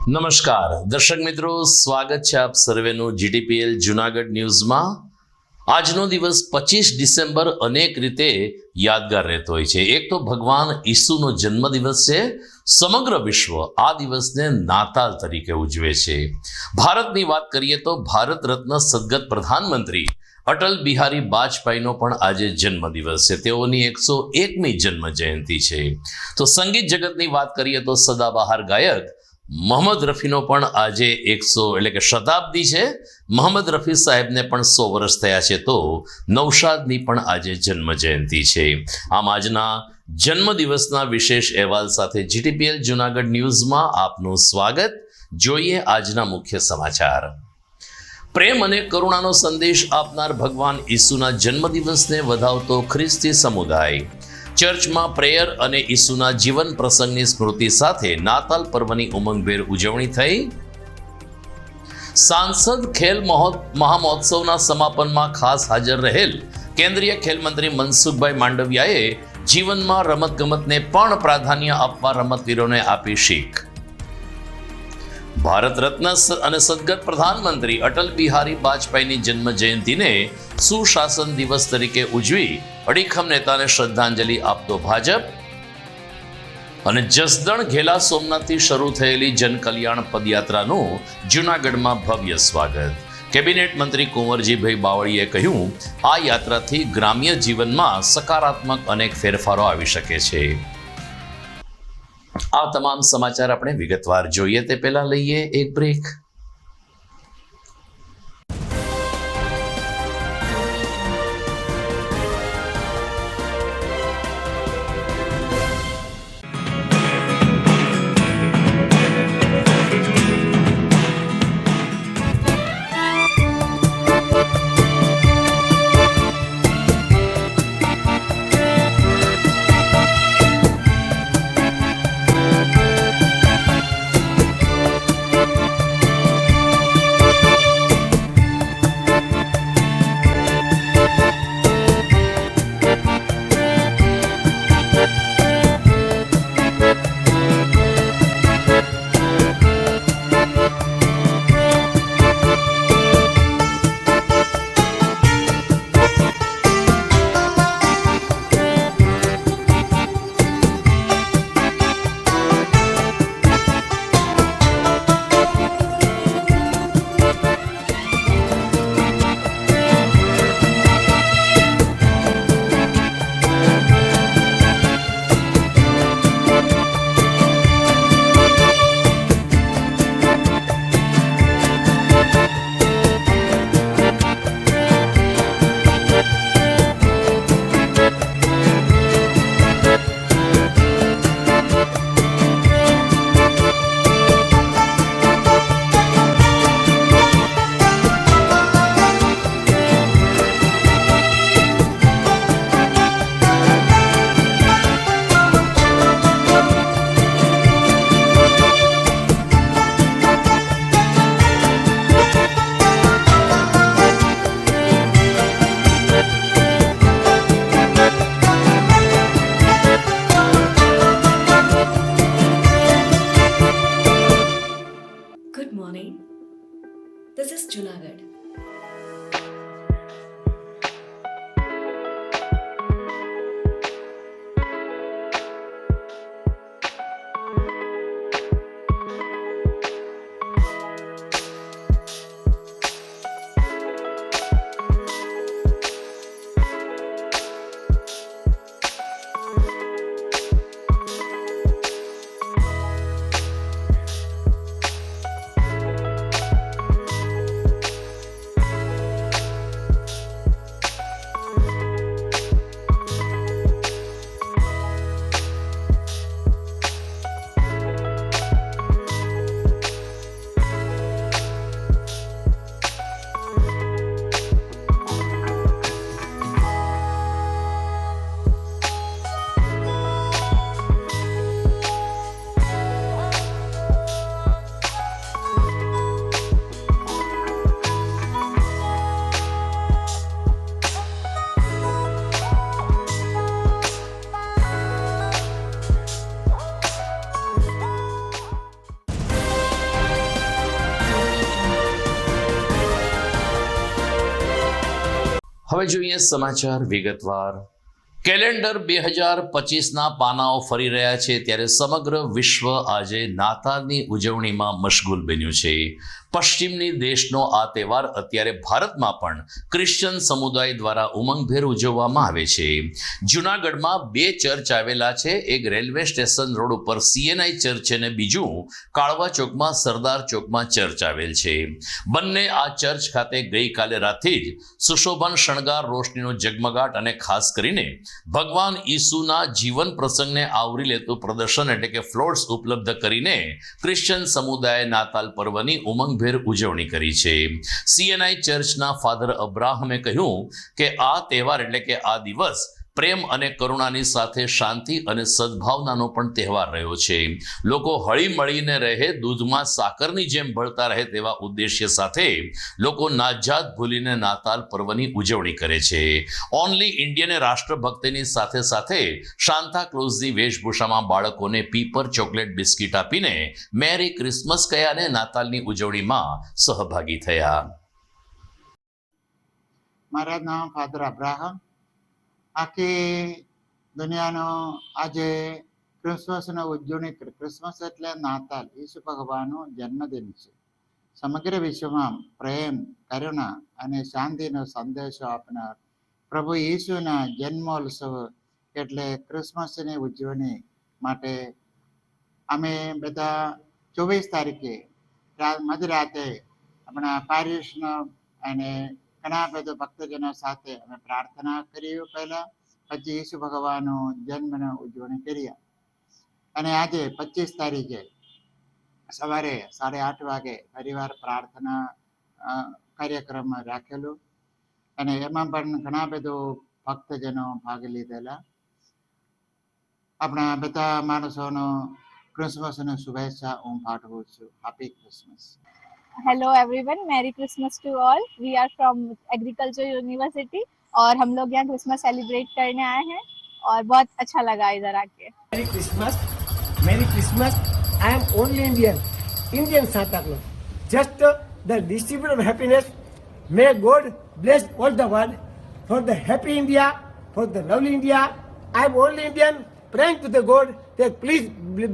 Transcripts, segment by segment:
નમસ્કાર દર્શક મિત્રો, સ્વાગત છે આપ સર્વેનું જીટીપીએલ જુનાગઢ ન્યૂઝમાં। આજનો દિવસ 25 ડિસેમ્બર અનેક રીતે યાદગાર રહેતો હોય છે। એક તો ભગવાન ઈસુનો જન્મદિવસ છે। સમગ્ર વિશ્વ આ દિવસને નાતાલ તરીકે ઉજવે છે। ભારતની વાત કરીએ તો ભારત રત્ન સદગત પ્રધાનમંત્રી અટલ બિહારી વાજપેયીનો પણ આજે જન્મદિવસ છે। તેઓની 101મી જન્મ જયંતિ છે। તો સંગીત જગતની વાત કરીએ તો સદાબહાર ગાયક મોહમ્મદ રફીનો પણ આજે 100 એટલે કે શતાબ્દી છે। મોહમ્મદ રફી સાહેબને પણ 100 વર્ષ થયા છે। તો નૌશાદની પણ આજે જન્મ જયંતિ છે। આમ આજના જન્મદિવસના વિશેષ અહેવાલ સાથે જીટીપીએલ જુનાગઢ ન્યૂઝમાં આપનું સ્વાગત। જોઈએ આજના મુખ્ય સમાચાર। પ્રેમ અને કરુણાનો સંદેશ આપનાર ભગવાન ઈસુના જન્મદિવસને વધાવતો ખ્રિસ્તી સમુદાય ચર્ચમાં પ્રેયર અને ઈસુના જીવન પ્રસંગની સ્મૃતિ સાથે નાતાલ પર્વની ઉમંગભેર ઉજવણી થઈ। સાંસદ ખેલ મહામહોત્સવના સમાપનમાં ખાસ હાજર રહેલ કેન્દ્રીય ખેલ મંત્રી મનસુખભાઈ માંડવિયાએ જીવનમાં રમતગમતને પણ પ્રાધાન્ય આપવા રમતવીરોને આપી શીખ। ભારત રત્ન અને સદગત પ્રધાનમંત્રી અટલ બિહારી વાજપેયીની જન્મ જયંતિને સુશાસન દિવસ તરીકે ઉજવી અડીખમ નેતાને શ્રદ્ધાંજલિ આપતો ભાજપ અને જસદણ ઘેલા સોમનાથથી શરૂ થયેલી જનકલ્યાણ પદયાત્રાનું જૂનાગઢમાં ભવ્ય સ્વાગત। કેબિનેટ મંત્રી કુંવરજીભાઈ બાવળીએ કહ્યું, આ યાત્રાથી ગ્રામ્ય જીવનમાં સકારાત્મક અનેક ફેરફારો આવી શકે છે। આ તમામ સમાચાર આપણે વિગતવાર જોઈએ તે પહેલા લઈએ એક બ્રેક। હવે જોઈએ સમાચાર વિગતવાર. કેલેન્ડર 2025ના પાનાઓ ફરી રહ્યા છે ત્યારે સમગ્ર વિશ્વ આજે નાતાલની ઉજવણીમાં મશગુલ બન્યું છે. પશ્ચિમની દેશનો આ તહેવાર અત્યારે ભારતમાં પણ ક્રિશ્ચિયન સમુદાય દ્વારા ઉમંગભેર ઉજવવામાં આવે છે. જૂનાગઢમાં 2 ચર્ચ આવેલા છે. એક રેલવે સ્ટેશન રોડ ઉપર CNI ચર્ચ અને બીજું કાળવા ચોકમાં સરદાર ચોકમાં ચર્ચ આવેલ છે. બંને આ ચર્ચ ખાતે ગઈકાલે રાતથી જ સુશોભન શણગાર, રોશનીનો ઝગમગાટ અને ખાસ કરીને ભગવાન ઈસુના જીવન પ્રસંગને આવરી લેતું પ્રદર્શન એટલે કે ફ્લોટ્સ ઉપલબ્ધ કરીને ક્રિશ્ચિયન સમુદાય નાતાલ પર્વની ઉમંગભેર ઉજવણી કરી છે. CNI ચર્ચના ફાધર અબ્રાહમે કહ્યું કે આ તહેવાર એટલે કે આ દિવસ પ્રેમ અને કરુણાની સાથે શાંતિ અને સદભાવનાનો પણ તહેવાર રહ્યો છે. લોકો હળી મળીને રહે, દૂધમાં સાકરની જેમ ભળતા રહે તેવા ઉદ્દેશ્ય સાથે લોકો નાતજાત ભૂલીને નાતાલ પર્વની ઉજવણી કરે છે. ઓનલી ઇન્ડિયને રાષ્ટ્રભક્તિની સાથે સાથે સાન્તા ક્લોઝની વેશભૂષામાં બાળકોને પીપર ચોકલેટ બિસ્કિટ આપીને મેરી ક્રિસમસ કહ્યા અને નાતાલની ઉજવણીમાં સહભાગી થયા. મારા નામ ફાધર અબ્રાહમ. આખી દુનિયાનો આજે ક્રિસમસની ઉજવણી કરે. ક્રિસમસ એટલે નાતાલ, ઈસુ ભગવાનનો જન્મદિન છે. સમગ્ર વિશ્વમાં પ્રેમ, કરુણા અને શાંતિનો સંદેશો આપનાર પ્રભુ ઈસુના જન્મોત્સવ એટલે ક્રિસમસની ઉજવણી માટે અમે બધા 24 તારીખે મધરાતે આપણા પારિશના અને ઘણા બધા ભક્તજનો સાથે અમે પ્રાર્થના કરી પહેલા, પછી ઈસુ ભગવાનનો જન્મની ઉજવણી કર્યા. અને આજે 25 તારીખે સવારે 8:30 વાગે ફરીવાર પ્રાર્થના કાર્યક્રમ રાખેલું અને એમાં પણ ઘણા બધો ભક્તજનો ભાગ લીધેલા. આપણા બધા માણસોનો ક્રિસમસની શુભેચ્છા હું પાઠવું છું. Happy Christmas. Hello everyone, merry Christmas to all. We are from agriculture university और हम लोग यहाँ क्रिसमस सेलिब्रेट करने आए हैं और बहुत अच्छा लगा इधर आके. Merry Christmas, Merry Christmas. I am only Indian Santa Claus. Just the distributor of happiness. May God bless all the world for the happy India, for the lovely India. I am only Indian, praying to the God that please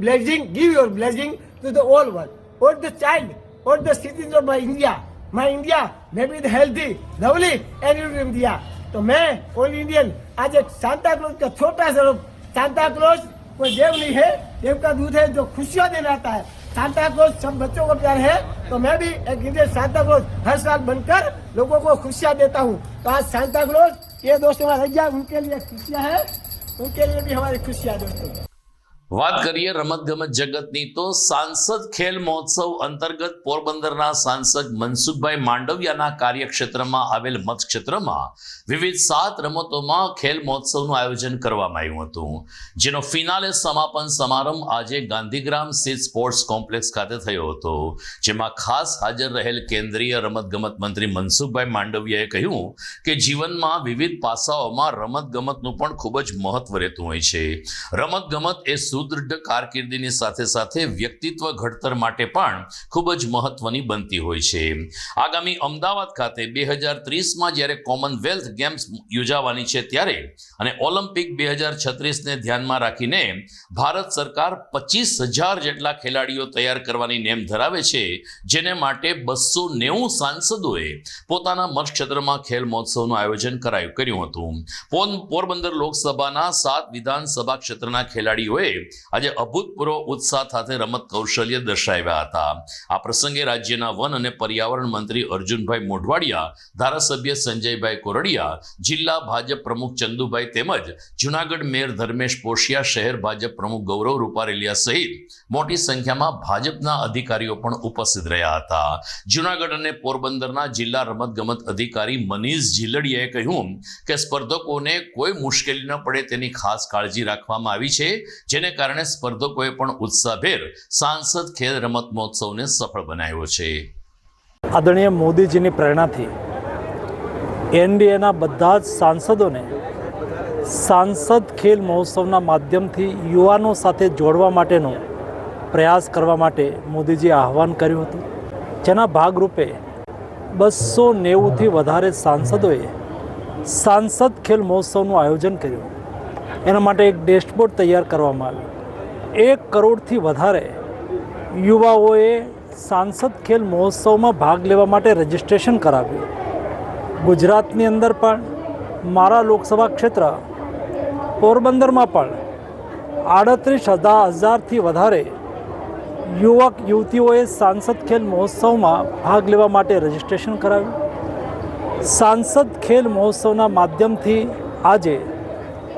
blessing, give your blessing to the whole world, all the child, all the citizens of my India may be the healthy, lovely and beautiful India. तो मैं all Indian आज एक Santa Claus का छोटा सा रूप. Santa Claus कोई देव नहीं है, देव का दूध है जो खुशियां देने आता है. सांता क्लॉज सब बच्चों को प्यार है, तो मैं भी एक इंडियन सांता क्लॉज हर साल बनकर लोगों को खुशियां देता हूँ. तो आज सांता क्लॉज ये दोस्त हमारे रह गया, उनके लिए खुशियां है, उनके लिए भी हमारी खुशियां दोस्तों. વાત કરીએ રમતગમત જગતની તો સાંસદ ખેલ મહોત્સવ અંતર્ગત પોરબંદરના સાંસદ મનસુખભાઈ માંડવિયાના કાર્યક્ષેત્રમાં આવેલ મતક્ષેત્રમાં વિવિધ 7 રમતોમાં ખેલ મહોત્સવનું આયોજન કરવામાં આવ્યું હતું, જેનો ફિનાલે સમાપન સમારંભ આજે ગાંધીગ્રામ સ્થિત સ્પોર્ટ્સ કોમ્પ્લેક્સ ખાતે થયો હતો, જેમાં ખાસ હાજર રહેલ કેન્દ્રીય રમતગમત મંત્રી મનસુખભાઈ માંડવિયાએ કહ્યું કે જીવનમાં વિવિધ પાસાઓમાં રમતગમતનું પણ ખૂબ જ મહત્વ રહેતું હોય છે. રમતગમત એ સુદૃઢ કારકિર્દીની સાથે સાથે વ્યક્તિત્વ ઘડતર માટે પણ ખૂબ જ મહત્વની બનતી હોય છે. આગામી અમદાવાદ ખાતે 2030માં જ્યારે કોમનવેલ્થ ગેમ્સ યોજાવાની છે ત્યારે અને ઓલિમ્પિક 2036ને ધ્યાનમાં રાખીને ભારત સરકાર 25,000 જેટલા ખેલાડીઓ તૈયાર કરવાની નેમ ધરાવે છે, જેને માટે 290 સાંસદોએ પોતાના મતક્ષેત્રમાં ખેલ મહોત્સવનું આયોજન કર્યું હતું. પોરબંદર લોકસભાના 7 વિધાનસભા ક્ષેત્રના ખેલાડીઓએ આજે અભૂતપૂર્વ ઉત્સાહ સાથે રમત કૌશલ્ય દર્શાવ્યા હતા. આ પ્રસંગે રાજ્યના વન અને પર્યાવરણ મંત્રી અર્જુનભાઈ મોઢવાડિયા, ધારાસભ્ય સંજયભાઈ કોરડિયા, જિલ્લા ભાજપ પ્રમુખ ચંદુભાઈ તેમજ જૂનાગઢ મેયર ધર્મેશ પોશિયા, શહેર ભાજપ પ્રમુખ ગૌરવ રૂપારેલિયા સહિત મોટી સંખ્યામાં ભાજપના અધિકારીઓ પણ ઉપસ્થિત રહ્યા હતા. જૂનાગઢ અને પોરબંદરના જિલ્લા રમતગમત અધિકારી મનીષ ઝીલડિયાએ કહ્યું કે સ્પર્ધકોને કોઈ મુશ્કેલી ન પડે તેની ખાસ કાળજી રાખવામાં આવી છે, જેને કારણે સ્પર્ધકોએ પણ ઉત્સાહભેર સાંસદ ખેલ રમત મહોત્સવને સફળ બનાવ્યો છે. આદરણીય મોદીજીની પ્રેરણાથી એનડીએના બધા જ સાંસદોને સાંસદ ખેલ મહોત્સવના માધ્યમથી યુવાનો સાથે જોડવા માટેનો પ્રયાસ કરવા માટે મોદીજીએ આહ્વાન કર્યું હતું, જેના ભાગરૂપે 290થી વધારે સાંસદોએ સાંસદ ખેલ મહોત્સવનું આયોજન કર્યું. એના માટે એક ડેશબોર્ડ તૈયાર કરવામાં આવ્યું. 1 કરોડથી વધારે યુવાઓએ સાંસદ ખેલ મહોત્સવમાં ભાગ લેવા માટે રજિસ્ટ્રેશન કરાવ્યું. ગુજરાતની અંદર પણ મારા લોકસભા ક્ષેત્ર પોરબંદરમાં પણ 38,000થી વધારે યુવક યુવતીઓએ સાંસદ ખેલ મહોત્સવમાં ભાગ લેવા માટે રજિસ્ટ્રેશન કરાવ્યું. સાંસદ ખેલ મહોત્સવના માધ્યમથી આજે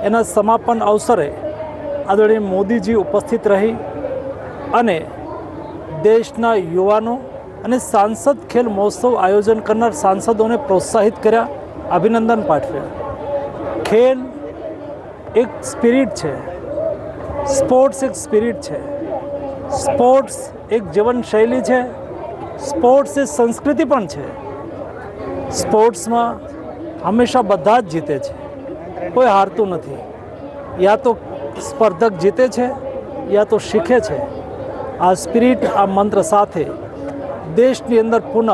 એના સમાપન અવસરે આદરણીય મોદીજી ઉપસ્થિત રહી અને દેશના યુવાનો અને સાંસદ ખેલ મહોત્સવ આયોજન કરનાર સાંસદોને પ્રોત્સાહિત કર્યા, અભિનંદન પાઠવ્યા. ખેલ એક સ્પિરિટ છે, સ્પોર્ટ્સ એક સ્પિરિટ છે, સ્પોર્ટ્સ એક જીવનશૈલી છે, સ્પોર્ટ્સ એ સંસ્કૃતિ પણ છે. સ્પોર્ટ્સમાં હંમેશા બધા જ જીતે છે, કોઈ હારતું નથી. યા તો સ્પર્ધક જીતે છે યા તો શીખે છે. આ સ્પિરિટ, આ મંત્ર સાથે દેશની અંદર પુનઃ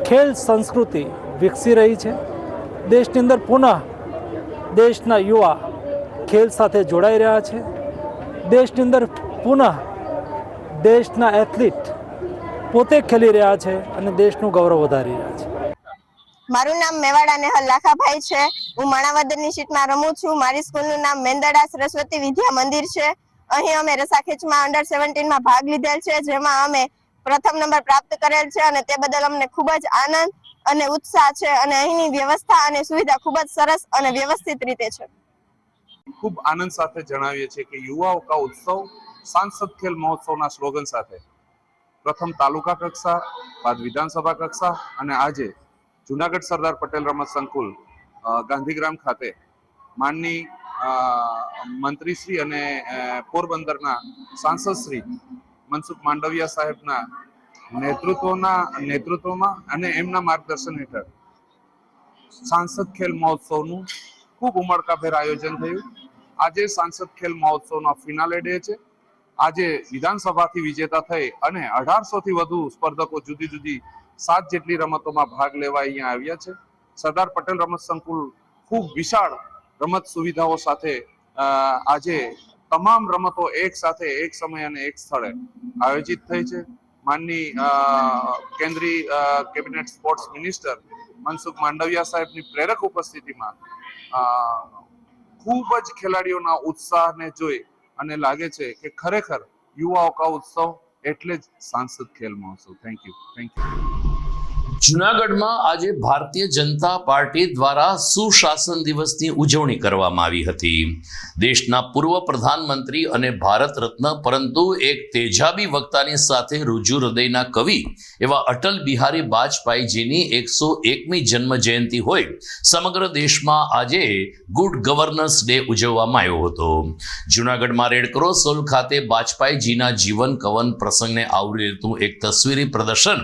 ખેલ સંસ્કૃતિ વિકસી રહી છે. દેશની અંદર પુનઃ દેશના યુવા ખેલ સાથે જોડાઈ રહ્યા છે. દેશની અંદર પુનઃ દેશના એથ્લીટ પોતે ખેલી રહ્યા છે અને દેશનું ગૌરવ વધારી રહ્યા છે. મારું નામ મેવાડા નેહલ લાખાભાઈ છે. હું માણાવદરની સીટમાં રમું છું. મારી સ્કૂલનું નામ મેંદરડા સરસ્વતી વિદ્યા મંદિર છે. અહીં અમે રસાખેંચમાં અંડર 17માં ભાગ લીધેલ છે, જેમાં અમે પ્રથમ નંબર પ્રાપ્ત કરેલ છે અને તે બદલ અમને ખૂબ જ આનંદ અને ઉત્સાહ છે અને અહીંની વ્યવસ્થા અને સુવિધા ખૂબ જ સરસ અને વ્યવસ્થિત રીતે છે. ખૂબ આનંદ સાથે જણાવીએ છીએ કે યુવાઓ કા ઉત્સવ સાંસદ ખેલ મહોત્સવના સ્લોગન સાથે પ્રથમ તાલુકા કક્ષા, બાદ વિધાનસભા કક્ષા અને આજે જુનાગઢ સરદાર પટેલ રમત સંકુલ ગાંધીગ્રામ ખાતે માનની મંત્રીશ્રી અને પોરબંદરના સાંસદ શ્રી મનસુખ માંડવિયા સાહેબના નેતૃત્વમાં અને એમના માર્ગદર્શન હેઠળ સાંસદ ખેલ મહોત્સવનું ખૂબ ઉમળકાભેર આયોજન થયું. આજે સાંસદ ખેલ મહોત્સવનો ફિનાલે ડે છે. આજે વિધાનસભાથી વિજેતા થઈ અને 1800થી વધુ સ્પર્ધકો જુદી જુદી 7 જેટલી રમતોમાં ભાગ લેવા અહીંયા આવ્યા છે. સરદાર પટેલ રમત સંકુલ ખૂબ વિશાળ રમત સુવિધાઓ સાથે આજે તમામ રમતો એક સાથે એક સમય અને એક સ્થળે આયોજિત થઈ છે. માનની કેન્દ્રીય cabinet sports minister Mansukh Mandaviya સાહેબની પ્રેરક ઉપસ્થિતિમાં ખૂબ જ ખેલાડીઓના ઉત્સાહને જોઈ અને લાગે છે કે ખરેખર યુવાઓ કા ઉત્સવ એટલે જ સાંસદ ખેલ મહોત્સવ. Thank you. જૂનાગઢમાં આજે ભારતીય જનતા પાર્ટી દ્વારા સુશાસન દિવસની ઉજવણી કરવામાં આવી હતી. દેશના પૂર્વ પ્રધાનમંત્રી અને ભારત રત્ન પરંતુ એક તેજાબી વક્તાની સાથે રુજુ હૃદયના કવિ એવા અટલ બિહારી વાજપેયીજીની 101મી જન્મ જયંતિ હોય સમગ્ર દેશમાં આજે ગુડ ગવર્નન્સ ડે ઉજવવામાં આવ્યો હતો. જૂનાગઢમાં રેડક્રોસ હોલ ખાતે વાજપેયીજીના જીવન કવન પ્રસંગને આવરી લેતું એક તસવીરી પ્રદર્શન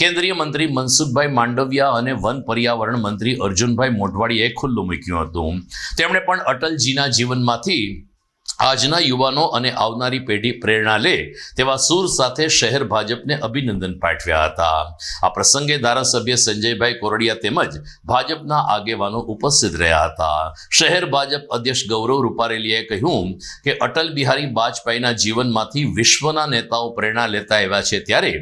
કેન્દ્રીય મંત્રી મનસુખભાઈ માંડવિયા અને વન પર્યાવરણ મંત્રી અર્જુનભાઈ મોઢવાડીએ ખુલ્લું મૂક્યું હતું. તેમણે પણ અટલજીના જીવનમાંથી આજના યુવાનો અને આવનારી પેઢી પ્રેરણા લે તેવા સૂર સાથે શહેર ભાજપને અભિનંદન પાઠવ્યા હતા. આ પ્રસંગે ધારાસભ્ય સંજયભાઈ કોરડિયા તેમજ ભાજપના આગેવાનો ઉપસ્થિત રહ્યા હતા. શહેર ભાજપ અધ્યક્ષ ગૌરવ રૂપારેલીએ કહ્યું કે અટલ બિહારી વાજપેયીના જીવનમાંથી વિશ્વના નેતાઓ પ્રેરણા લેતા આવ્યા છે, ત્યારે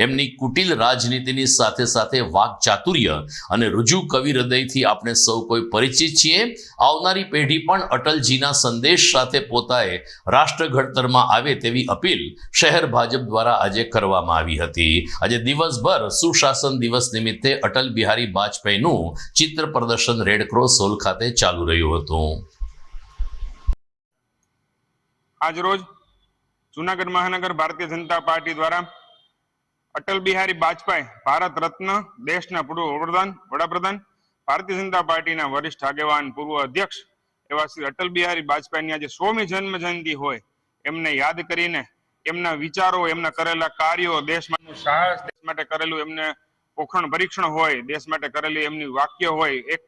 એમની કુટિલ રાજનીતિની સાથે સાથે વાક ચાતુર્ય અને રુજુ કવિ હૃદયથી આપણે સૌ કોઈ પરિચિત છીએ. આવનારી પેઢી પણ અટલજીના સંદેશ સાથે રાષ્ટ્ર ઘડતરમાં આવે તેવી અપીલ શહેર ભાજપ દ્વારા આજે કરવામાં આવી હતી. આજે દિવસભર સુશાસન દિવસ નિમિત્તે અટલ બિહારી વાજપેયીનું ચિત્ર પ્રદર્શન રેડક્રોસ હોલ ખાતે ચાલુ રહ્યું હતું. આજરોજ જૂનાગઢ મહાનગર ભારતીય જનતા પાર્ટી દ્વારા અટલ બિહારી વાજપેયી ભારત રત્ન, દેશના પૂર્વ વડાપ્રધાન, ભારતીય જનતા પાર્ટીના વરિષ્ઠ આગેવાન, પૂર્વ અધ્યક્ષ એવા શ્રી અટલ બિહારી વાજપેયીની આજે 100મી જન્મ જયંતિ હોય એમને યાદ કરીને એમના વિચારો, એમના કરેલા કાર્યો, દેશ માટેનું સાહસ, દેશ માટે કરેલું એમને પોખરણ પરીક્ષણ હોય, દેશ માટે કરેલી એમની વાક્ય હોય, એક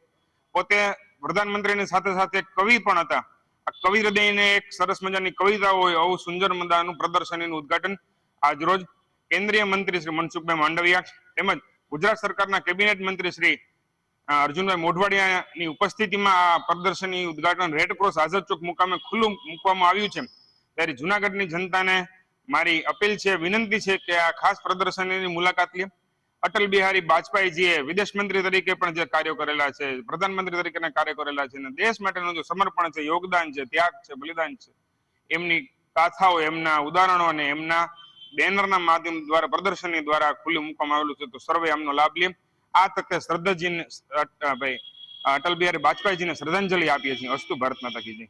પોતે પ્રધાનમંત્રીની સાથે સાથે એક કવિ પણ હતા. આ કવિ હૃદયને એક સરસ મજાની કવિતા હોય આવું સુંદર મજાનું પ્રદર્શનીનું ઉદ્ઘાટન આજરોજ કેન્દ્રીય મંત્રી શ્રી મનસુખભાઈ માંડવિયા તેમજ ગુજરાત સરકારના કેબિનેટ મંત્રી શ્રી અર્જુનભાઈ મોઢવાડિયાની ઉપસ્થિતિમાં આ પ્રદર્શનની ઉદ્ઘાટન રેડક્રોસ આઝાદ ચોક મુકામે ખુલ્લું મૂકવામાં આવ્યું છે, ત્યારે જુનાગઢની જનતાને મારી અપીલ છે, વિનંતી છે કે આ ખાસ પ્રદર્શનની મુલાકાત લે. અટલ બિહારી વાજપેયીજીએ વિદેશ મંત્રી તરીકે પણ જે કાર્યો કરેલા છે, પ્રધાનમંત્રી તરીકે કાર્ય કરેલા છે, અને દેશ માટેનું જે સમર્પણ છે, યોગદાન છે, ત્યાગ છે, બલિદાન છે, એમની ગાથાઓ, એમના ઉદાહરણો અને એમના બેનરના માધ્યમ દ્વારા પ્રદર્શનની દ્વારા ખુલ્લું મૂકવામાં આવેલું છે. તો સર્વે આમનો લાભ લે. આ તકે શ્રદ્ધાજીને ભાઈ અટલ બિહારી વાજપેયીજીને શ્રદ્ધાંજલિ આપીએ છીએ. અસ્તુ ભારત માતા કી જય.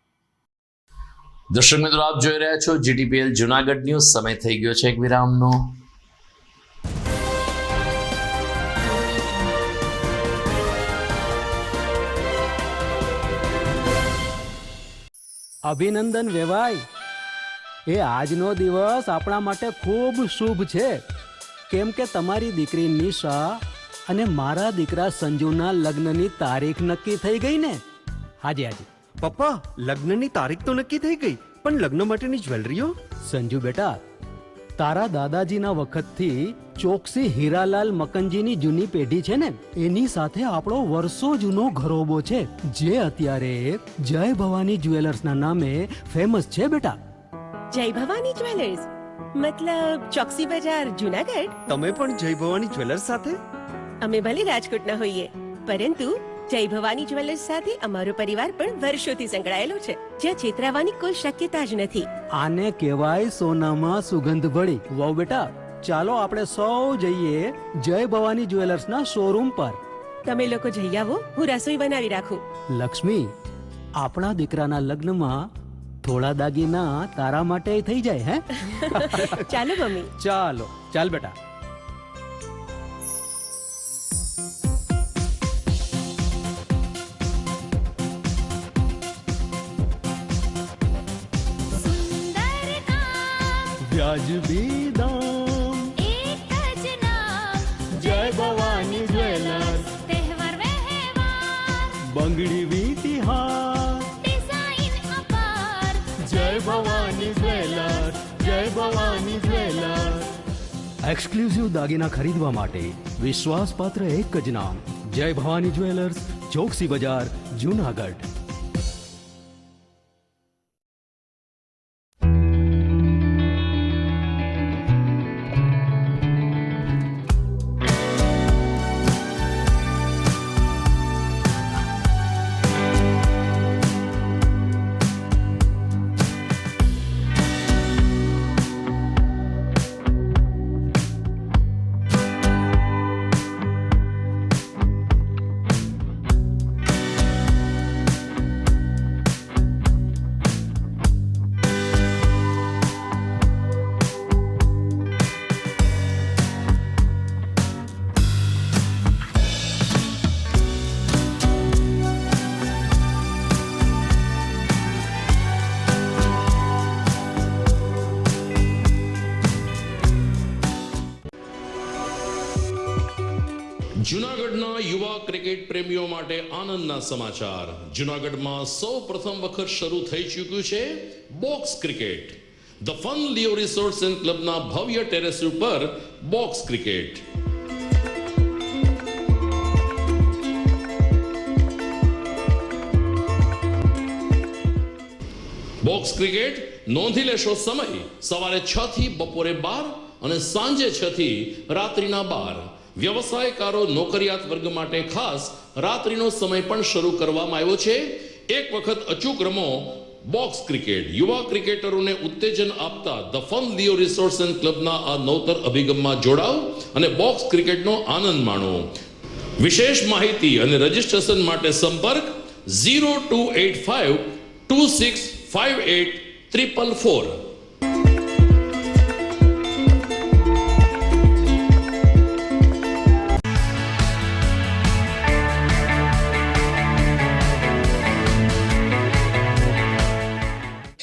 દર્શક મિત્રો, આપ જોઈ રહ્યા છો જીટીપીએલ જુનાગઢ ન્યૂઝ. સમય થઈ ગયો છે એક વિરામનો. અભિનંદન વેવાઈ, એ આજનો દિવસ આપણા માટે ખૂબ શુભ છે, કેમ કે તમારી દીકરી નિશા અને મારા દીકરા સંજુના લગ્નની તારીખ નક્કી થઈ ગઈ ને. હાજી હાજી પપ્પા, લગ્નની તારીખ તો નક્કી થઈ ગઈ, પણ લગ્ન માટેની જ્વેલરીઓ? સંજુ બેટા, તારા દાદાજીના વખતથી ચોકસી હીરાલાલ મકનજીની જૂની પેઢી છે ને, એની સાથે આપણો વર્ષો જૂનો ઘરોબો છે, જે અત્યારે જય ભવાની જ્વેલર્સના નામે ફેમસ છે બેટા. જય ભવાની જ્વેલર્સ મતલબ ચોકસી બજાર જુનાગઢ? તમે પણ જય ભવાની જ્વેલર્સ સાથે? અમે ભલે રાજકોટના હોઈએ, પરંતુ જય ભવાની જ્વેલર્સ સાથે અમારો પરિવાર પણ વર્ષોથી સંકળાયેલો છે, જ્યાં છેતરાવાની કોઈ શક્યતા જ નથી. આને કહેવાય સોનામાં સુગંધ ભળી. વહુ બેટા, ચાલો આપણે સૌ જઈએ જય ભવાની જ્વેલર્સના શોરૂમ પર. તમે લોકો જઈ આવો, હું રસોઈ બનાવી રાખું. લક્ષ્મી, આપણા દીકરાના લગ્નમાં થોડા દાગીના તારા માટે થઈ જાય. હે ચાલો મમ્મી. ચાલો ચાલ બેટા. વ્યાજબી દામ, એક જ નામ, જય ભવાની જ્વેલર્સ. તહેવાર વ્યવહાર, બંગડી વીટી હાર, ડિઝાઇન અપાર, જય ભવાની જ્વેલર્સ, જય ભવાની જ્વેલર્સ. એક્સક્લુઝિવ દાગીના ખરીદવા માટે વિશ્વાસપાત્ર એક જ નામ, જય ભવાની જ્વેલર્સ, ચોકસી બજાર, જુનાગઢ. જૂનાગઢના યુવા ક્રિકેટ પ્રેમીઓ માટે આનંદના સમાચાર. જૂનાગઢમાં સૌ પ્રથમ વખત શરૂ થઈ ચૂક્યું છે box cricket. The fun Leo resorts and ક્લબના ભવ્ય ટેરેસ ઉપર બોક્સ ક્રિકેટ. બોક્સ ક્રિકેટ નોંધી લેશો સમય સવારે 6 થી બપોરે 12 અને સાંજે 6 થી રાત્રિના 12. વ્યવસાયકારો, નોકરિયાત વર્ગ માટે ખાસ રાત્રિનો સમય પણ શરૂ કરવામાં આવ્યો છે. એક વખત અચૂક રમો બોક્સ ક્રિકેટ. યુવા ક્રિકેટરોને ઉત્તેજન આપતા the fun Leo resorts and ક્લબના આ નવતર અભિગમમાં જોડાઓ અને બોક્સ ક્રિકેટનો આનંદ માણો. વિશેષ માહિતી અને રજીસ્ટ્રેશન માટે સંપર્ક 0285 2658 444.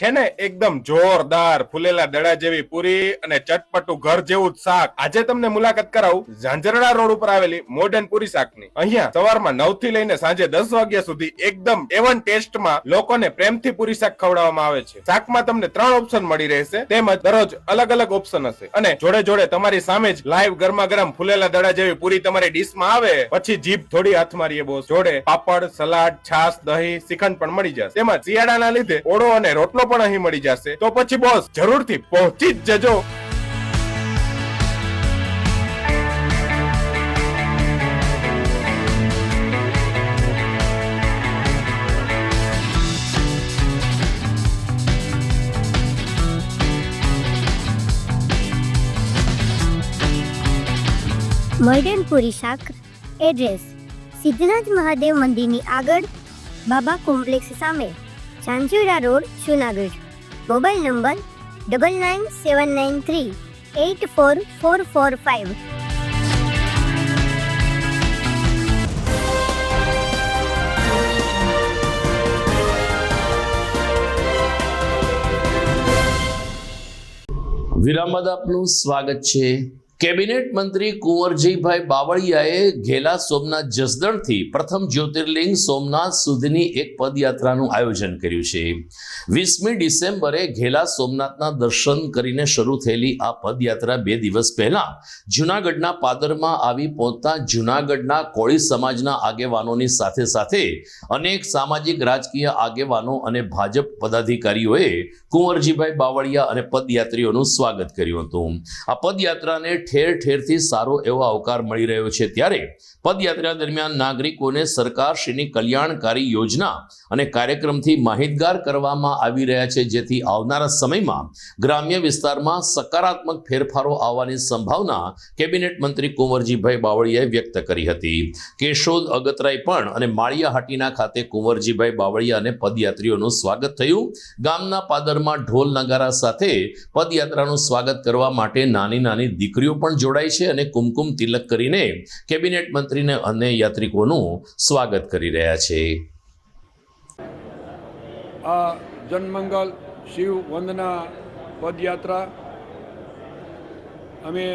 છે ને એકદમ જોરદાર ફૂલેલા દડા જેવી પૂરી અને ચટપટું ઘર જેવું જ શાક. આજે તમને મુલાકાત કરાવું ઝાંઝરડા રોડ ઉપર આવેલી મોડર્ન પૂરી શાકની. અહીંયા સવારમાં 9 થી લઈને સાંજે 10 વાગ્યા સુધી એકદમ એવન ટેસ્ટમાં લોકોને પ્રેમથી પૂરી શાક ખવડાવવામાં આવે છે. શાકમાં તમને 3 ઓપ્શન મળી રહેશે, તેમજ દરરોજ અલગ અલગ ઓપ્શન હશે અને જોડે જોડે તમારી સામે જ લાઈવ ગરમા ગરમ ફૂલેલા દડા જેવી પૂરી તમારી ડીશમાં આવે પછી જીભ થોડી હાથ મારીએ બોસ. જોડે પાપડ, સલાડ, છાશ, દહીં, શ્રીખંડ પણ મળી જશે. તેમજ શિયાળાના લીધે ઓળો અને રોટલો પણ અહીં મળી જશે. તો પછી બોસ જરૂરથી પહોંચી જ જજો. મોડર્ન પૂરી શાક એડ્રેસ સિદ્ધનાથ મહાદેવ મંદિરની આગળ, બાબા કોમ્પ્લેક્સ સામે, Zanzarda road, Junagadh. Mobile number 9979384445. વિરામ બાદ આપનું સ્વાગત છે. કેબિનેટ મંત્રી કુંવરજીભાઈ બાવળિયાએ ઘેલા સોમનાથ જસદણથી પ્રથમ જ્યોતિર્લિંગ સોમનાથ સુધીની એક પદયાત્રાનું આયોજન કર્યું છે. 20મી ડિસેમ્બરે ઘેલા સોમનાથના દર્શન કરીને શરૂ થયેલી આ પદયાત્રા 2 દિવસ પહેલા જૂનાગઢના પાદરમાં આવી પહોંચતા જૂનાગઢના કોળી સમાજના આગેવાનોની સાથે સાથે અનેક સામાજિક રાજકીય આગેવાનો અને ભાજપ પદાધિકારીઓએ કુંવરજીભાઈ બાવળિયા અને પદયાત્રીઓનું સ્વાગત કર્યું હતું. આ પદયાત્રાને ઠેર ઠેરથી સારો એવો આવકાર મળી રહ્યો છે. ત્યારે પદયાત્રા દરમિયાન નાગરિકોને સરકારશ્રીની કલ્યાણકારી યોજના અને કાર્યક્રમથી માહિતગાર કરવામાં આવી રહ્યા છે, જેથી આવનારા સમયમાં ગ્રામ્ય વિસ્તારમાં સકારાત્મક ફેરફારો આવવાની સંભાવના કેબિનેટ મંત્રી કુંવરજીભાઈ બાવળિયાએ વ્યક્ત કરી હતી. કેશોદ, અગતરાય પણ અને માળિયાહાટીના ખાતે કુંવરજીભાઈ બાવળિયા અને પદયાત્રીઓનું સ્વાગત થયું. ગામના પાદરમાં ઢોલ નગારા સાથે પદયાત્રાનું સ્વાગત કરવા માટે નાની નાની દીકરીઓ પણ જોડાઈ છે અને કુમકુમ તિલક કરીને કેબિનેટ મંત્રીને અને યાત્રિકોનું સ્વાગત કરી રહ્યા છે. આ જનમંગલ શિવ વંદના પદયાત્રા અમે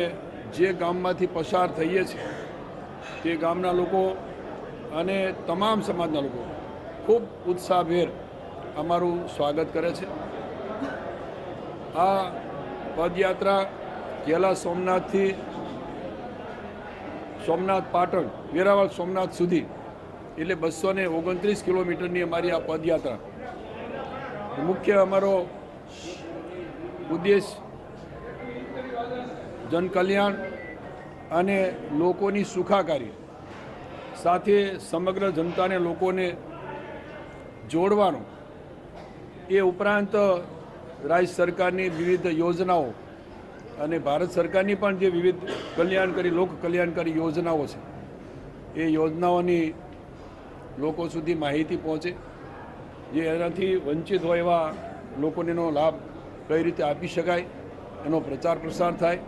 જે ગામમાંથી પસાર થઈએ છીએ તે ગામના લોકો અને તમામ સમાજના લોકો ખૂબ ઉત્સાહભેર અમારું સ્વાગત કરે છે. આ પદયાત્રા ઘેલા સોમનાથથી સોમનાથ પાટણ, વેરાવળ સોમનાથ સુધી એટલે 229 કિલોમીટરની અમારી આ પદયાત્રા. મુખ્ય અમારો ઉદ્દેશ જનકલ્યાણ અને લોકોની સુખાકારી સાથે સમગ્ર જનતાને લોકોને જોડવાનો. એ ઉપરાંત રાજ્ય સરકારની વિવિધ યોજનાઓ અને ભારત સરકારની પણ જે વિવિધ કલ્યાણકારી લોક કલ્યાણકારી યોજનાઓ છે એ યોજનાઓની લોકો સુધી માહિતી પહોંચે, જે એનાથી વંચિત હોય એવા લોકોને એનો લાભ કઈ રીતે આપી શકાય એનો પ્રચાર પ્રસાર થાય.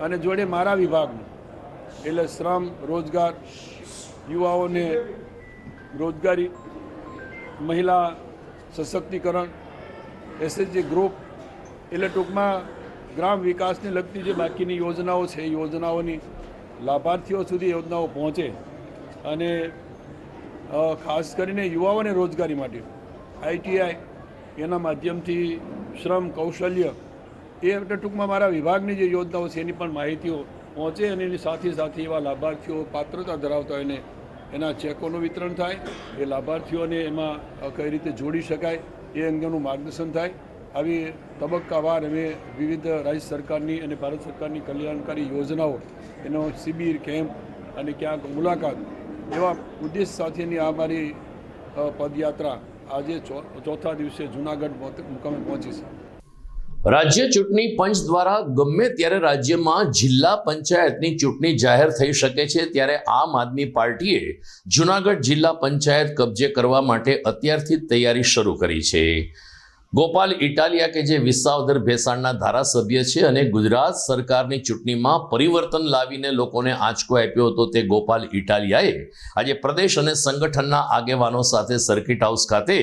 અને જોડે મારા વિભાગનું એટલે શ્રમ, રોજગાર, યુવાઓને રોજગારી, મહિલા સશક્તિકરણ, એસએચજી ગ્રુપ એટલે ટૂંકમાં ગ્રામ વિકાસને લગતી જે બાકીની યોજનાઓ છે એ યોજનાઓની લાભાર્થીઓ સુધી યોજનાઓ પહોંચે અને ખાસ કરીને યુવાઓને રોજગારી માટે આઈટીઆઈ એના માધ્યમથી શ્રમ, કૌશલ્ય એ ટૂંકમાં મારા વિભાગની જે યોજનાઓ છે એની પણ માહિતીઓ પહોંચે અને એની સાથે સાથે એવા લાભાર્થીઓ પાત્રતા ધરાવતા હોય ને એના ચેકોનું વિતરણ થાય, એ લાભાર્થીઓને એમાં કઈ રીતે જોડી શકાય એ અંગેનું માર્ગદર્શન થાય. આવી તબક્કાવાર અમે વિવિધ રાજ્ય સરકારની અને ભારત સરકારની કલ્યાણકારી યોજનાઓ એનો શિબિર, કેમ્પ અને ક્યાંક મુલાકાત એવા ઉદ્દેશ સાથેની આ મારી પદયાત્રા આજે ચોથા દિવસે જૂનાગઢ મુકામે પહોંચી છે. રાજ્ય ચૂંટણી પંચ દ્વારા ગમે ત્યારે રાજ્યમાં જિલ્લા પંચાયતની ચૂંટણી જાહેર થઈ શકે છે, ત્યારે આમ આદમી પાર્ટીએ જૂનાગઢ જિલ્લા પંચાયત કબજે કરવા માટે અત્યારથી તૈયારી શરૂ કરી છે. ગોપાલ ઇટાલિયા કે જે વિસાવદર ભેસાણના ધારાસભ્ય છે અને ગુજરાત સરકારની ચૂંટણીમાં પરિવર્તન લાવીને લોકોને આંચકો આપ્યો હતો, તે ગોપાલ ઇટાલિયાએ આજે પ્રદેશ અને સંગઠનના આગેવાનો સાથે સર્કિટ હાઉસ ખાતે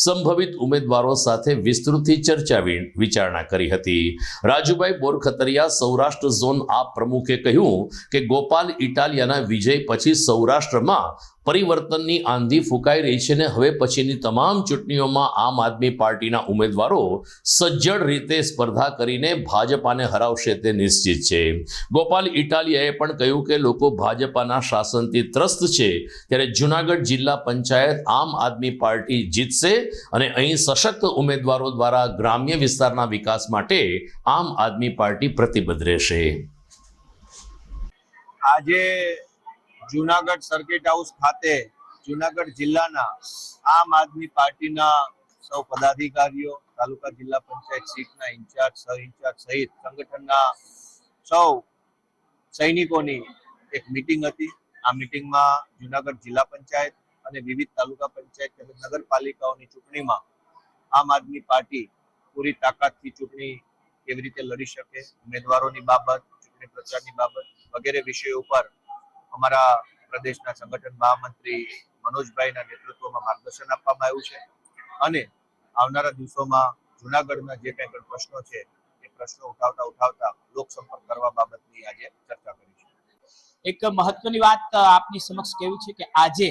સંભવિત ઉમેદવારો સાથે વિસ્તૃતથી ચર્ચા વિચારણા કરી હતી. રાજુભાઈ બોરખતરિયા સૌરાષ્ટ્ર ઝોન આપ પ્રમુખે કહ્યું કે ગોપાલ ઇટાલિયાના વિજય પછી સૌરાષ્ટ્રમાં પરિવર્તનની આંધી ફૂંકાઈ રહી છે ને હવે પછીની તમામ ચૂંટણીઓમાં આમ આદમી પાર્ટીના ઉમેદવારો સજ્જડ રીતે સ્પર્ધા કરીને ભાજપાને હરાવશે તે નિશ્ચિત છે. ગોપાલ ઇટાલિયાએ પણ કહ્યું કે લોકો ભાજપાના શાસનથી ત્રસ્ત છે, ત્યારે જૂનાગઢ જિલ્લા પંચાયત આમ આદમી પાર્ટી જીતશે અને અહીં સશક્ત ઉમેદવારો દ્વારા ગ્રામ્ય વિસ્તારના વિકાસ માટે આમ આદમી પાર્ટી પ્રતિબદ્ધ રહેશે. આજે જૂનાગઢ સર્કિટ હાઉસ ખાતે જૂનાગઢ જિલ્લાના આમ આદમી પાર્ટીના સૌ પદાધિકારીઓ, તાલુકા જિલ્લા પંચાયત સીટના ઇન્ચાર્જ, સહ ઇન્ચાર્જ સહિત સંગઠનના સૌ સૈનિકોની એક મીટિંગ હતી. આ મીટિંગમાં જૂનાગઢ જિલ્લા પંચાયત અને વિવિધ તાલુકા પંચાયત તેમજ નગરપાલિકાઓની ચૂંટણીમાં આમ આદમી પાર્ટી પૂરી તાકાતથી ચૂંટણી કેવી રીતે લડી શકે, ઉમેદવારોની બાબત, ચૂંટણી પ્રચારની બાબત વગેરે વિષયો ઉપર અમારા પ્રદેશના સંગઠન મહામંત્રી મનોજભાઈના નેતૃત્વમાં માર્ગદર્શન આપવામાં આવ્યું છે અને આવનારા દિવસોમાં જૂનાગઢના જે કંઈ પણ પ્રશ્નો છે એ પ્રશ્નો ઉઠાવતા લોકસંપર્ક કરવા બાબતની આજે ચર્ચા કરી છે. એક મહત્વની વાત આપની સમક્ષ કેવી છે કે આજે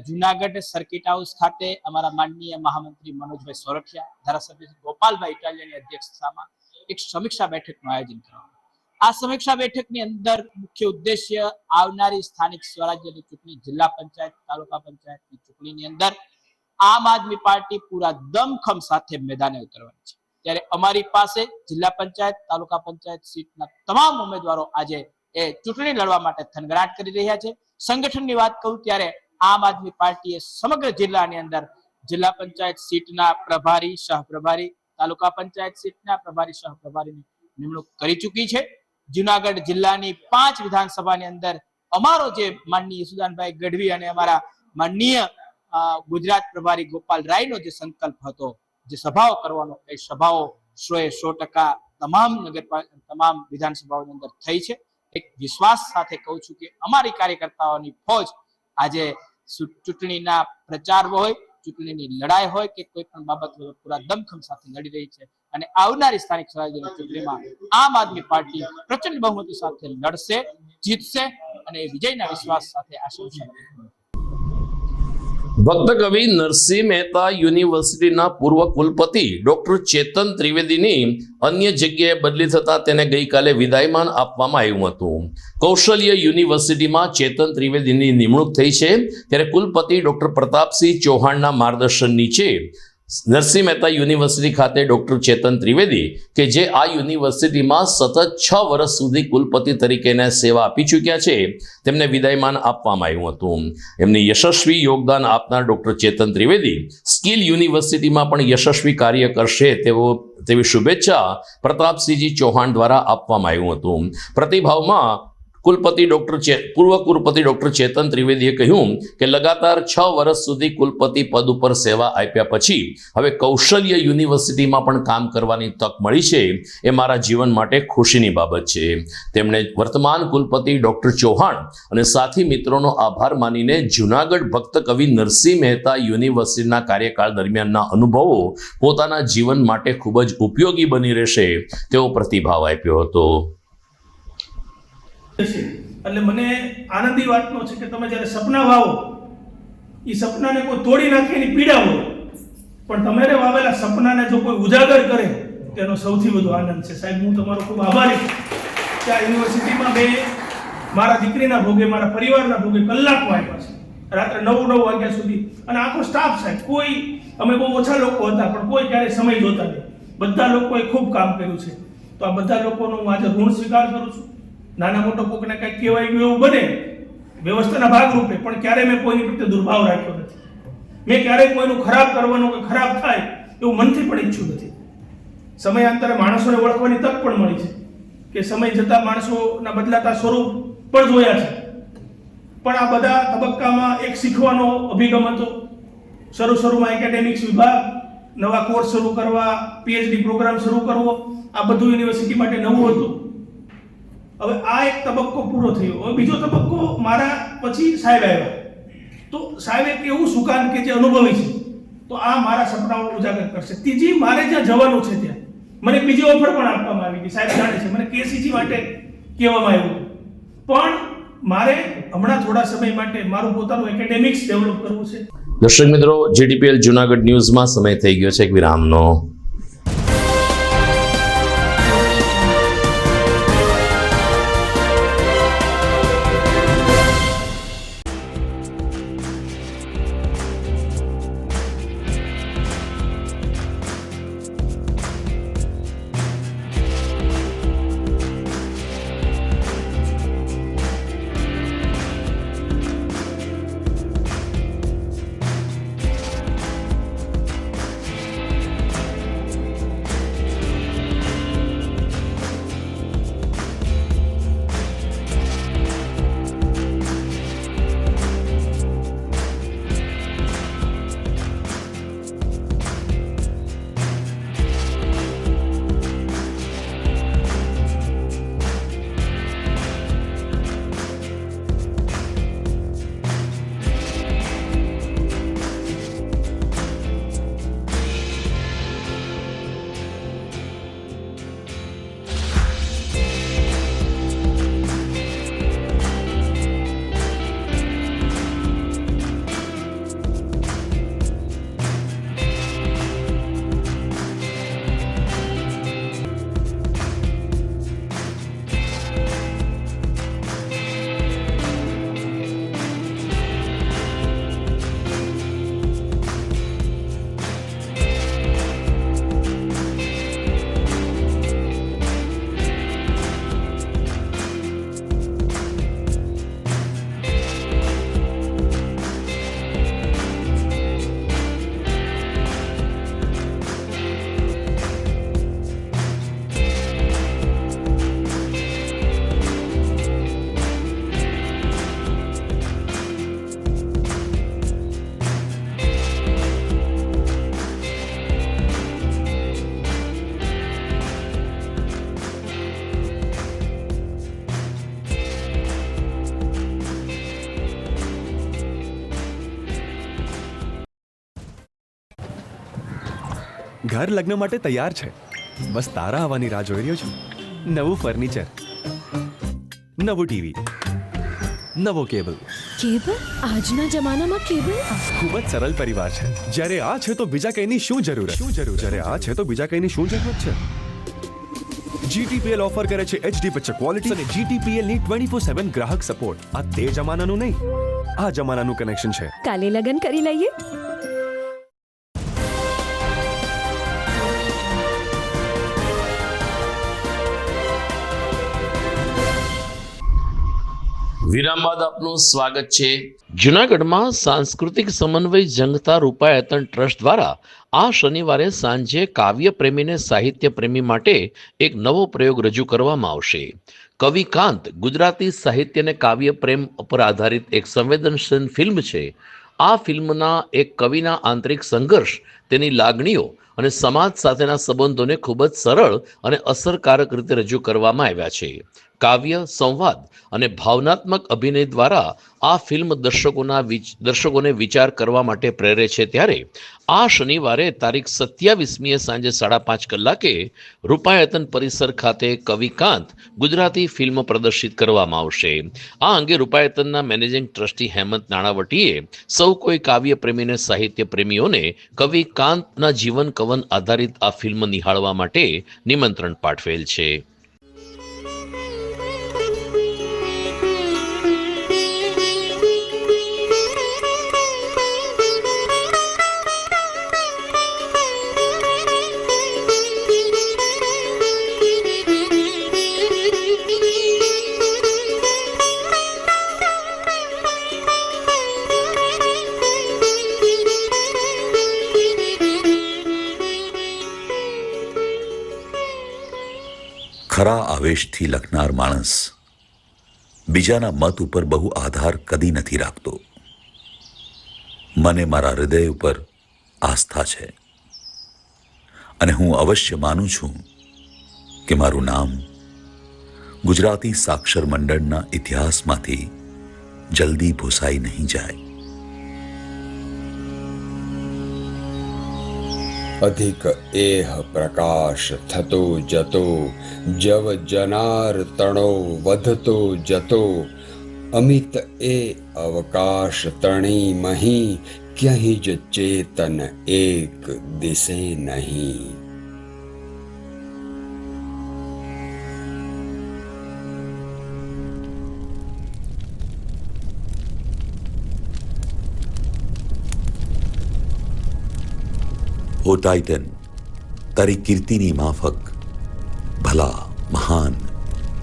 જૂનાગઢ સર્કિટ હાઉસ ખાતે અમારા માનનીય મહામંત્રી મનોજભાઈ સોરઠિયા, ધારાસભ્ય ગોપાલભાઈ ઇટાલિયાની અધ્યક્ષતામાં એક સમીક્ષા બેઠકનું આયોજન કરવામાં. આ સમીક્ષા બેઠકની અંદર મુખ્ય ઉદ્દેશ્ય આવનારી સ્થાનિક સ્વરાજ્યની ચૂંટણી, જિલ્લા પંચાયત, તાલુકા પંચાયતની ચૂંટણીની અંદર આમ આદમી પાર્ટી પૂરા દમખમ સાથે મેદાને ઉતરવાની છે. ત્યારે અમારી પાસે જિલ્લા પંચાયત, તાલુકા પંચાયત સીટના તમામ ઉમેદવારો આજે એ ચૂંટણી લડવા માટે થનગનાટ કરી રહ્યા છે. સંગઠનની વાત કરું ત્યારે આમ આદમી પાર્ટીએ સમગ્ર જિલ્લાની અંદર જિલ્લા પંચાયત સીટના પ્રભારી, સહપ્રભારી, તાલુકા પંચાયત સીટના પ્રભારી, સહપ્રભારીની નિમણૂક કરી ચૂકી છે. જૂનાગઢ જિલ્લાની 5 વિધાનસભાની અંદર અમારો જે માનનીય સુદાનભાઈ ગઢવી અને અમારા માનનીય ગુજરાત પ્રભારી ગોપાલ રાયનો જે સંકલ્પ હતો, જે સભાઓ કરવાનો, એ સભાઓ 100% તમામ વિધાનસભાઓની અંદર થઈ છે. એક વિશ્વાસ સાથે કહું છું કે અમારી કાર્યકર્તાઓની ફોજ આજે ચૂંટણીના પ્રચાર હોય, ચૂંટણીની લડાઈ હોય કે કોઈ પણ બાબત પૂરા દમખમ સાથે લડી રહી છે અને આવનારી સ્થાનિક સ્વરાજ્યની ચૂંટણીમાં આમ આદમી પાર્ટી પ્રચંડ બહુમતી સાથે લડશે, જીતશે અને વિજયના વિશ્વાસ સાથે આશા. ભક્ત કવિ નરસિંહ મહેતા યુનિવર્સિટીના પૂર્વ કુલપતિ ડોક્ટર ચેતન ત્રિવેદીની અન્ય જગ્યાએ બદલી થતા તેને ગઈકાલે વિદાયમાન આપવામાં આવ્યું હતું. કૌશલ્ય યુનિવર્સિટીમાં ચેતન ત્રિવેદીની નિમણૂક થઈ છે, ત્યારે કુલપતિ ડોક્ટર પ્રતાપસિંહ ચૌહાણના માર્ગદર્શન નીચે નરસિંહ મહેતા યુનિવર્સિટી ખાતે ડોક્ટર ચેતન ત્રિવેદી કે જે આ યુનિવર્સિટીમાં સતત 6 વર્ષ સુધી કુલપતિ તરીકેને સેવા આપી ચૂક્યા છે, તેમને વિદાયમાન આપવામાં આવ્યું હતું. એમની યશસ્વી યોગદાન આપનાર ડોક્ટર ચેતન ત્રિવેદી સ્કિલ યુનિવર્સિટીમાં પણ યશસ્વી કાર્ય કરશે તેવી શુભેચ્છા પ્રતાપસિંહજી ચૌહાણ દ્વારા આપવામાં આવ્યું હતું. પ્રતિભાવમાં પૂર્વ કુલપતિ ડોક્ટર ચેતન ત્રિવેદીએ કહ્યું કે લગાતાર 6 વર્ષ સુધી કુલપતિ પદ ઉપર સેવા આપ્યા પછી હવે કૌશલ્ય યુનિવર્સિટીમાં પણ કામ કરવાની તક મળી છે, એ મારા જીવન માટે ખુશીની બાબત છે. તેમણે વર્તમાન કુલપતિ ડોક્ટર ચૌહાણ અને સાથી મિત્રોનો આભાર માનીને જૂનાગઢ ભક્ત કવિ નરસિંહ મહેતા યુનિવર્સિટીના કાર્યકાળ દરમિયાનના અનુભવો પોતાના જીવન માટે ખૂબ જ ઉપયોગી બની રહેશે તેવો પ્રતિભાવ આપ્યો હતો. એટલે મને આનંદી વાતનો છે કે તમે જ્યારે સપના વાવો, એ સપનાને કોઈ તોડી નાખે એની પીડા હોય, પણ તમારે વાવેલા સપનાને જો કોઈ ઉજાગર કરે તેનો સૌથી વધુ આનંદ છે. સાહેબ, હું તમારો ખૂબ આભારી છું કે આ યુનિવર્સિટીમાં મેં મારા દીકરીના ભોગે, મારા પરિવારના ભોગે કલાકો આપ્યા છે, રાત્રે 9 વાગ્યા સુધી. અને આખો સ્ટાફ સાહેબ, કોઈ અમે બહુ ઓછા લોકો હતા પણ કોઈ ક્યારેય સમય જોતા નહીં, બધા લોકોએ ખૂબ કામ કર્યું છે. તો આ બધા લોકોનો હું આજે ઋણ સ્વીકાર કરું છું. નાના મોટો કોકને કંઈક કહેવાય ગયું એવું બને વ્યવસ્થાના ભાગરૂપે, પણ ક્યારેય મેં કોઈની પ્રત્યે દુર્ભાવ રાખ્યો નથી. મેં ક્યારેય કોઈનું ખરાબ કરવાનું કે ખરાબ થાય એવું મનથી પણ ઈચ્છું નથી. સમયાંતરે માણસોને ઓળખવાની તક પણ મળી છે કે સમય જતાં માણસોના બદલાતા સ્વરૂપ પણ જોયા છે. પણ આ બધા તબક્કામાં એક શીખવાનો અભિગમ હતો. શરૂમાં એકેડેમિક્સ વિભાગ નવા કોર્સ શરૂ કરવા, પીએચડી પ્રોગ્રામ શરૂ કરવો, આ બધું યુનિવર્સિટી માટે નવું હતું. હવે આ એક તબક્કો પૂરો થયો. હવે બીજો તબક્કો મારા પછી સાહેબ આવ્યા. તો સાહેબ એક એવું સુકાન કે જે અનુભવી છે, તો આ મારા સપનાઓ ઉજાગર કરશે. ત્રીજી, મારે જ્યાં જવાનું છે ત્યાં મને બીજી ઓફર પણ આપવામાં આવી હતી. સાહેબ જાણે છે, મને કેસીજી માટે કહેવામાં આવ્યું, પણ મારે હમણાં થોડા સમય માટે મારું પોતાનું એકેડેમિક્સ ડેવલપ કરવું છે. દર્શક મિત્રો, જીડીપીએલ જુનાગઢ ન્યૂઝમાં સમય થઈ ગયો છે એક વિરામનો. ઘર લગ્ન માટે તૈયાર છે, બસ તારા આવવાની રાહ જોઈ રહ્યો છું. નવું ફર્નિચર, નવું ટીવી, નવો કેબલ. કેબલ? આજના જમાનામાં કેબલ? ખૂબ જ સરળ પરિવાર છે. જ્યારે આ છે તો બીજા કઈની શું જરૂર? જ્યારે આ છે તો બીજા કઈની શું જરૂરત છે? GTPL ઓફર કરે છે HD પિક્ચર ક્વોલિટી અને GTPL ની 24/7 ગ્રાહક સપોર્ટ. આ તે જમાનાનું નહીં, આ જમાનાનું કનેક્શન છે. કાલે લગન કરી લઈએ. વિરામ બાદ આપનું સ્વાગત છે. જૂનાગઢમાં સાંસ્કૃતિક સમન્વય જંગતા રૂપાયતન ટ્રસ્ટ દ્વારા આ શનિવારે સાંજે કાવ્ય પ્રેમીને સાહિત્ય પ્રેમી માટે એક નવો પ્રયોગ રજૂ કરવામાં આવશે. કવિ કાંત ગુજરાતી સાહિત્યને કાવ્ય પ્રેમ પર આધારિત એક સંવેદનશીલ ફિલ્મ છે. આ ફિલ્મના એક કવિના આંતરિક સંઘર્ષ, તેની લાગણીઓ અને સમાજ સાથેના સંબંધોને ખૂબ જ સરળ અને અસરકારક રીતે રજૂ કરવામાં આવ્યા છે. કાવ્ય, સંવાદ અને ભાવનાત્મક અભિનય દ્વારા આ ફિલ્મ દર્શકોને વિચાર કરવા માટે પ્રેરે છે. ત્યારે આ શનિવારે તારીખ 27મીએ સાંજે 5:30 કલાકે રૂપાયતન પરિસર ખાતે કવિ કાંત ગુજરાતી ફિલ્મ પ્રદર્શિત કરવામાં આવશે. આ અંગે રૂપાયતનના મેનેજિંગ ટ્રસ્ટી હેમંત નાણાવટીએ સૌ કોઈ કાવ્ય પ્રેમીને સાહિત્ય પ્રેમીઓને કવિ કાંતના જીવન કવન આધારિત આ ફિલ્મ નિહાળવા માટે નિમંત્રણ પાઠવેલ છે. ખરા આવેશથી લખનાર માણસ બીજાના મત ઉપર બહુ આધાર કદી નથી રાખતો. મને મારા હૃદય ઉપર આસ્થા છે. અને હું અવશ્ય માનું છું કે મારું નામ ગુજરાતી સાક્ષર મંડળના ઇતિહાસમાંથી જલ્દી ભૂસાઈ નહીં જાય. અધિક એહ પ્રકાશ થતો જતો, જવ જનાર તણો વધતો જતો, અમિત એ અવકાશ તણી મહી, ક્યાંય જ ચેતન એક દિશે નહીં. ઓ ટાઇટન, તારી કીર્તિની માફક ભલા, મહાન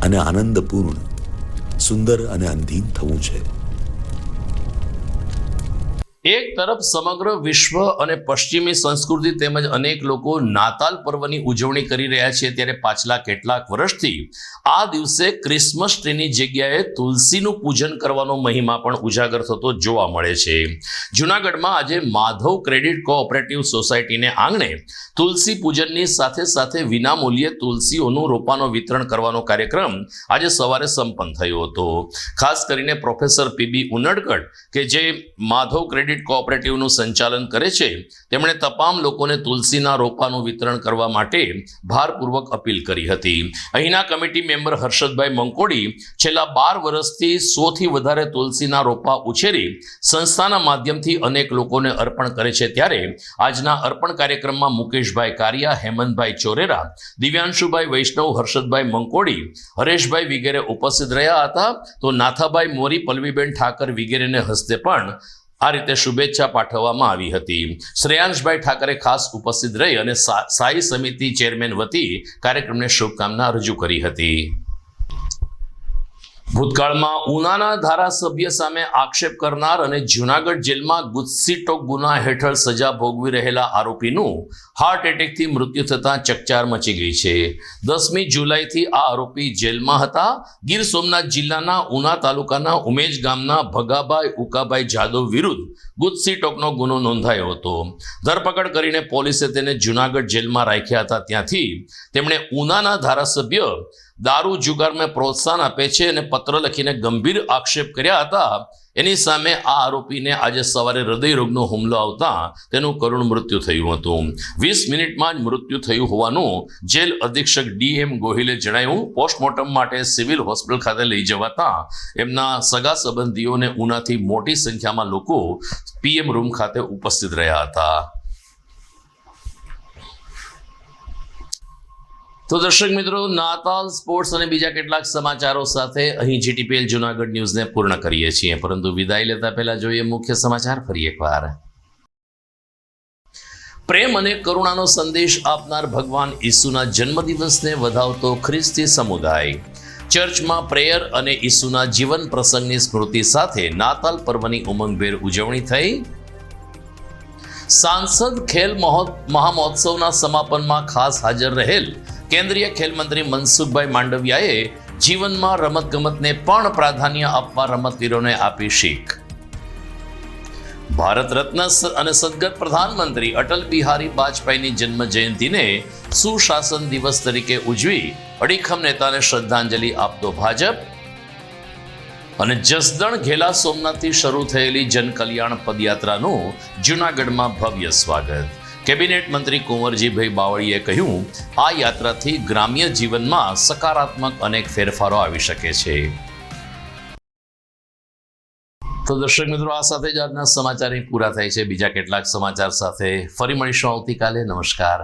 અને આનંદપૂર્ણ, સુંદર અને અંધીન થવું છે. એક તરફ સમગ્ર વિશ્વ અને પશ્ચિમી સંસ્કૃતિ તેમજ અનેક લોકો નાતાલ પર્વની ઉજવણી કરી રહ્યા છે, ત્યારે પાછલા કેટલાક વર્ષથી આ દિવસે ક્રિસમસ ટ્રીની જગ્યાએ તુલસીનું પૂજન કરવાનો મહિમા પણ ઉજાગર થતો જોવા મળે છે. જૂનાગઢમાં આજે માધવ ક્રેડિટ કોઓપરેટિવ સોસાયટીને આંગણે તુલસી પૂજનની સાથે સાથે વિનામૂલ્યે તુલસીઓનું રોપાનું વિતરણ કરવાનો કાર્યક્રમ આજે સવારે સંપન્ન થયો હતો. ખાસ કરીને પ્રોફેસર પીબી ઉનડકટ કે જે માધવ ક્રેડિટ કોઓપરેટિવનું સંચાલન કરે છે, તેમણે તમામ લોકોને તુલસીના રોપાનું વિતરણ કરવા માટે ભારપૂર્વક અપીલ કરી હતી. અહીંના કમિટી મેમ્બર હર્ષદભાઈ મંકોડી છેલ્લા 12 વર્ષથી 100થી વધારે તુલસીના રોપા ઉછેરી સંસ્થાના માધ્યમથી અનેક લોકોને અર્પણ કરે છે, ત્યારે આજના અર્પણ કાર્યક્રમમાં મુકેશભાઈ કારિયા, હેમંતભાઈ ચોરેરા, દિવ્યાંશુભાઈ વૈષ્ણવ, હર્ષદભાઈ મંકોડી, હરેશભાઈ વગેરે ઉપસ્થિત રહ્યા હતા. તો નાથાભાઈ મોરી, પલ્લવીબેન ઠાકર વગેરેને હસ્તે પણ આ રીતે શુભેચ્છા પાઠવવામાં આવી હતી. શ્રેયાંશભાઈ ઠાકરે ખાસ ઉપસ્થિત રહી અને સાઈ સમિતિ ચેરમેન વતી કાર્યક્રમને શુભકામના રજૂ કરી હતી. ભૂતકાળમાં ઉનાના ધારાસભ્ય સામે આક્ષેપ કરનાર અને જૂનાગઢ જેલમાં ગુસ્સીટોક ગુના હેઠળ સજા ભોગવી રહેલા આરોપીનું હાર્ટ એટેકથી મૃત્યુ થતાં ચકચાર મચી ગઈ છે. 10મી જુલાઈથી આ આરોપી જેલમાં હતા. ગીર સોમનાથ જિલ્લાના ઉના તાલુકાના ઉમેજ ગામના ભગાભાઈ ઉકાભાઈ જાદવ વિરુદ્ધ ગુસ્સીટોકનો ગુનો નોંધાયો હતો. ધરપકડ કરીને પોલીસે તેને જૂનાગઢ જેલમાં રાખ્યા હતા. ત્યાંથી તેમણે ઉનાના ધારાસભ્ય દારૂ જુગારમાં પ્રોત્સાહન આપે છે અને પત્ર લખીને ગંભીર આક્ષેપ કર્યા હતા. એની સામે આ આરોપીને આજે સવારે હૃદયરોગનો હુમલો આવતા તેનું કરુણ મૃત્યુ થયું હતું. 20 મિનિટમાં જ મૃત્યુ થયું હોવાનું જેલ અધિક્ષક ડીએમ ગોહિલે જણાવ્યું. પોસ્ટમોર્ટમ માટે સિવિલ હોસ્પિટલ ખાતે લઈ જવાતા એમના સગા સંબંધીઓને ઉનાથી મોટી સંખ્યામાં લોકો પીએમ રૂમ ખાતે ઉપસ્થિત રહ્યા હતા. તો દર્શક મિત્રો, નાતાલ, સ્પોર્ટ્સ અને બીજા કેટલાક સમાચારો સાથે અહીં જીટીપીએલ જૂનાગઢ ન્યૂઝને પૂર્ણ કરીએ છીએ, પરંતુ વિદાય લેતા પહેલા જોઈએ મુખ્ય સમાચાર ફરી એકવાર. પ્રેમ અને કરુણાનો સંદેશ આપનાર ભગવાન ઈસુના જન્મદિવસને વધાવતો ખ્રિસ્તી સમુદાય ચર્ચમાં પ્રેયર અને ઈસુના જીવન પ્રસંગની સ્મૃતિ સાથે નાતાલ પર્વની ઉમંગભેર ઉજવણી થઈ. સાંસદ ખેલ મહામહોત્સવના સમાપનમાં ખાસ હાજર રહેલ કેન્દ્રીય ખેલ મંત્રી મનસુખભાઈ માંડવિયાએ જીવનમાં રમતગમતને પણ પ્રાધાન્ય આપવા રમતવીરોને આપી શીખ. ભારત રત્ન અને સદગત પ્રધાનમંત્રી અટલ બિહારી વાજપેયીની જન્મ જયંતિને સુશાસન દિવસ તરીકે ઉજવી અડીખમ નેતાને શ્રદ્ધાંજલિ આપતો ભાજપ. અને જસદણ ઘેલા સોમનાથથી શરૂ થયેલી જનકલ્યાણ પદયાત્રાનું જૂનાગઢમાં ભવ્ય સ્વાગત. કેબિનેટ મંત્રી કુંવરજીભાઈ બાવળીએ કહ્યું, આ યાત્રાથી ગ્રામ્ય જીવનમાં સકારાત્મક અનેક ફેરફારો આવી શકે છે. તો દર્શક મિત્રો, આ સાથે જ આજના સમાચાર પૂરા થાય છે. બીજા કેટલાક સમાચાર સાથે ફરી મળીશું આવતીકાલે. નમસ્કાર.